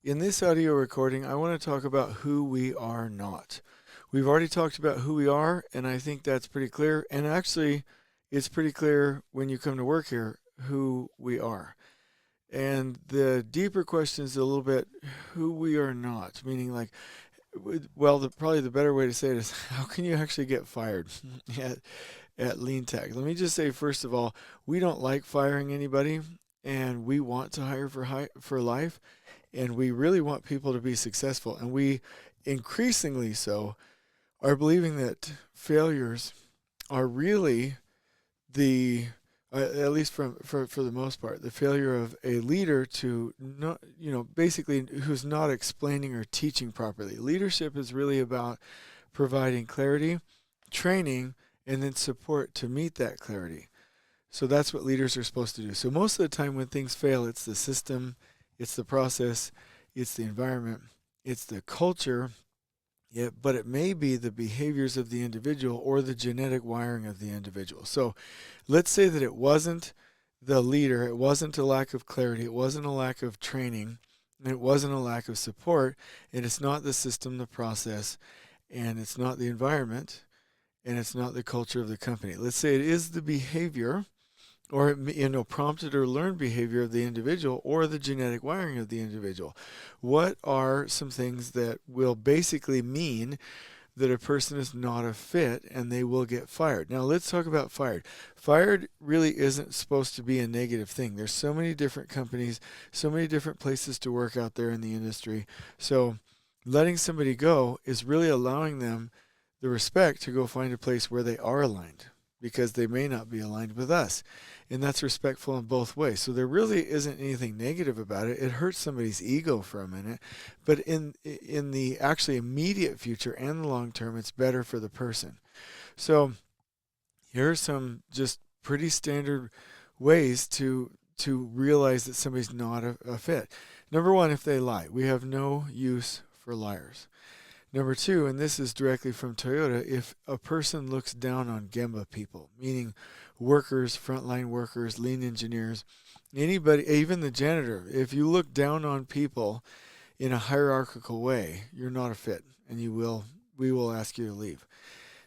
In this audio recording, I want to talk about who we are not. We've already talked about who we are, and I think that's pretty clear. And actually, it's pretty clear when you come to work here who we are. And the deeper question is a little bit who we are not, meaning like, well, probably the better way to say it is how can you actually get fired at, at Lean Tech? Let me just say, first of all, we don't like firing anybody, and we want to hire for life, and we really want people to be successful. And we increasingly so are believing that failures are really the at least for the most part, the failure of a leader to not, basically who's not explaining or teaching properly. Leadership is really about providing clarity, training, and then support to meet that clarity. So that's what leaders are supposed to do. So most of the time when things fail, it's the system, it's the process, it's the environment, it's the culture, yeah, but it may be the behaviors of the individual or the genetic wiring of the individual. So let's say that it wasn't the leader, it wasn't a lack of clarity, it wasn't a lack of training, and it wasn't a lack of support, and it's not the system, the process, and it's not the environment, and it's not the culture of the company. Let's say it is the behavior or prompted or learned behavior of the individual or the genetic wiring of the individual. What are some things that will basically mean that a person is not a fit and they will get fired? Now let's talk about fired. Fired really isn't supposed to be a negative thing. There's so many different companies, so many different places to work out there in the industry. So letting somebody go is really allowing them the respect to go find a place where they are aligned, because they may not be aligned with us. And that's respectful in both ways. So there really isn't anything negative about it. It hurts somebody's ego for a minute, but in the actually immediate future and the long term, it's better for the person. So here are some just pretty standard ways to realize that somebody's not a fit. Number one, if they lie. We have no use for liars. Number two, and this is directly from Toyota, if a person looks down on Gemba people, meaning workers, frontline workers, lean engineers, anybody, even the janitor, if you look down on people in a hierarchical way, you're not a fit, and we will ask you to leave.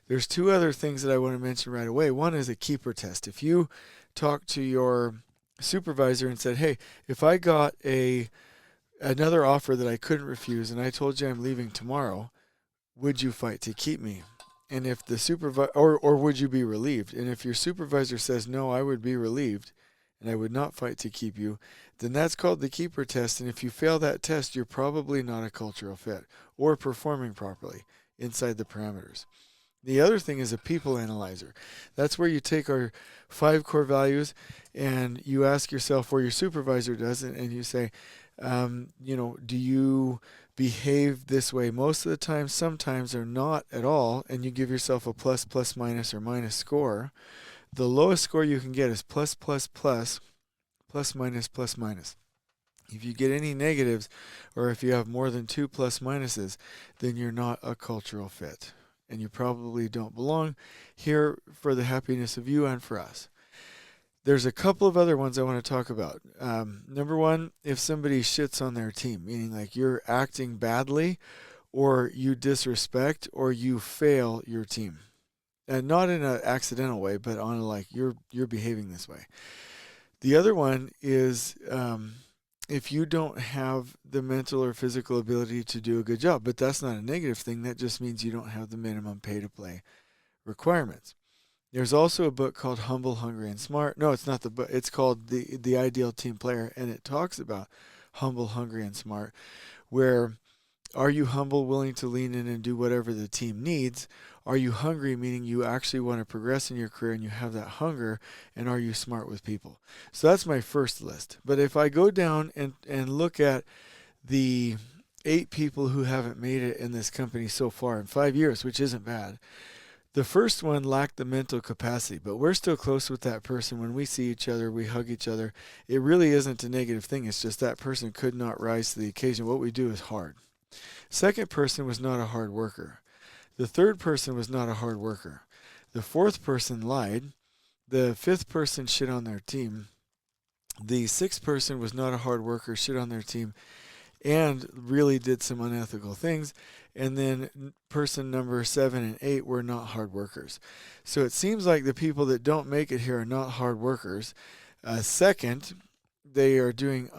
There's two other things that I want to mention right away. One is a keeper test. If you talk to your supervisor and said, hey, if I got another offer that I couldn't refuse and I told you I'm leaving tomorrow, would you fight to keep me? And if the supervisor, or would you be relieved? And if your supervisor says, no, I would be relieved and I would not fight to keep you, then that's called the keeper test. And if you fail that test, you're probably not a cultural fit or performing properly inside the parameters. The other thing is a people analyzer. That's where you take our 5 core values and you ask yourself, or your supervisor does it, and you say, do you behave this way most of the time, sometimes, or not at all, and you give yourself a plus, plus, minus, or minus score. The lowest score you can get is plus, plus, plus, plus, minus, plus, minus. If you get any negatives, or if you have more than 2 plus minuses, then you're not a cultural fit, and you probably don't belong here for the happiness of you and for us. There's a couple of other ones I want to talk about. Number one, if somebody shits on their team, meaning like you're acting badly or you disrespect or you fail your team. And not in an accidental way, but on like you're behaving this way. The other one is if you don't have the mental or physical ability to do a good job. But that's not a negative thing. That just means you don't have the minimum pay to play requirements. There's also a book called Humble, Hungry, and Smart. No, it's not the book. It's called the Ideal Team Player, and it talks about humble, hungry, and smart, where are you humble, willing to lean in and do whatever the team needs? Are you hungry, meaning you actually want to progress in your career and you have that hunger? And are you smart with people? So that's my first list. But if I go down and look at the 8 people who haven't made it in this company so far in 5 years, which isn't bad, the first one lacked the mental capacity, but we're still close with that person. When we see each other, we hug each other. It really isn't a negative thing. It's just that person could not rise to the occasion. What we do is hard. Second person was not a hard worker. The third person was not a hard worker. The fourth person lied. The fifth person shit on their team. The sixth person was not a hard worker, shit on their team. and really did some unethical things. And then person number 7 and 8 were not hard workers. So it seems like the people that don't make it here are not hard workers. Second, they are doing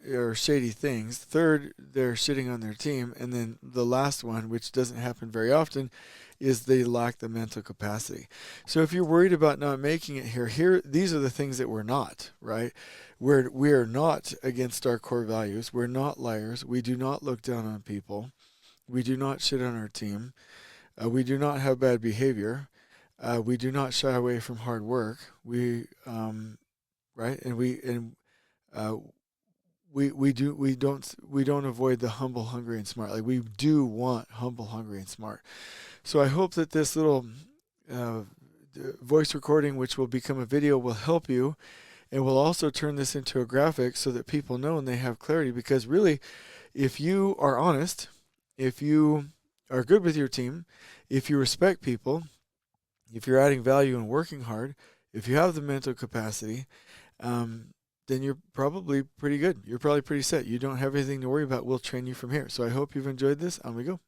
or shady things. Third, they're shitting on their team. And then the last one, which doesn't happen very often, is they lack the mental capacity. So if you're worried about not making it here, these are the things that we're not, right? We are not against our core values. We're not liars. We do not look down on people. We do not shit on our team. We do not have bad behavior. We do not shy away from hard work. Right, and we don't avoid the humble, hungry, and smart. Like, we do want humble, hungry, and smart. So I hope that this little voice recording, which will become a video, will help you, and we'll also turn this into a graphic so that people know and they have clarity. Because really, if you are honest, if you are good with your team, if you respect people, if you're adding value and working hard, if you have the mental capacity, then you're probably pretty good. You're probably pretty set. You don't have anything to worry about. We'll train you from here. So I hope you've enjoyed this. On we go.